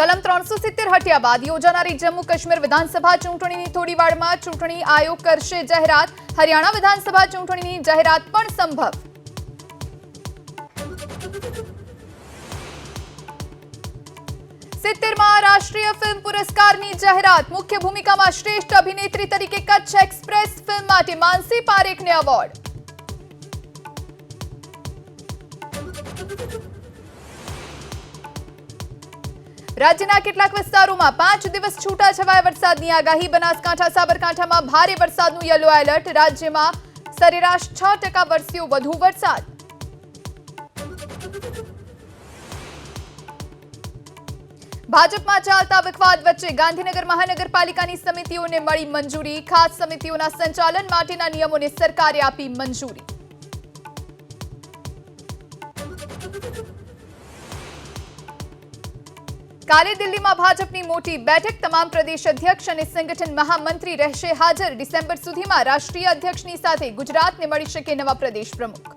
કલમ 370 હટ્યા બાદ યોજાનારી જમ્મુ કાશ્મીર વિધાનસભા ચૂંટણીની થોડી વારમાં ચૂંટણી આયોગ કરશે જાહેરાત. હરિયાણા વિધાનસભા ચૂંટણીની જાહેરાત પણ સંભવ. સિત્તેરમાં રાષ્ટ્રીય ફિલ્મ પુરસ્કારની જાહેરાત. મુખ્ય ભૂમિકામાં શ્રેષ્ઠ અભિનેત્રી તરીકે કચ્છ એક્સપ્રેસ ફિલ્મ માટે માનસી પારેખને એવોર્ડ. રાજ્યના કેટલાક વિસ્તારોમાં 5 દિવસ છૂટાછવાયા વરસાદની આગાહી. બનાસકાંઠા સાબરકાંઠામાં ભારે વરસાદનું યલો એલર્ટ. રાજ્યમાં સરેરાશ 6% વરસ્યો વધુ વરસાદ. ભાજપમાં ચાલતા વિવાદ વચ્ચે ગાંધીનગર મહાનગરપાલિકાની સમિતિઓને મળી મંજૂરી. ખાસ સમિતિઓના સંચાલન માટેના નિયમોને સરકારે આપી મંજૂરી. કાલે દિલ્હીમાં ભાજપની મોટી બેઠક. તમામ પ્રદેશ અધ્યક્ષ અને સંગઠન મહામંત્રી રહેશે હાજર. ડિસેમ્બર સુધીમાં રાષ્ટ્રીય અધ્યક્ષની સાથે ગુજરાતને મળી શકે નવા પ્રદેશ પ્રમુખ.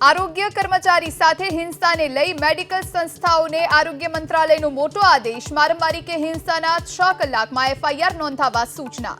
આરોગ્ય કર્મચારી સાથે હિંસાને લઈ મેડિકલ સંસ્થાઓને આરોગ્ય મંત્રાલયનો મોટો આદેશ. મારામારી કે હિંસાના 6 કલાકમાં FIR નોંધાવવા સૂચના.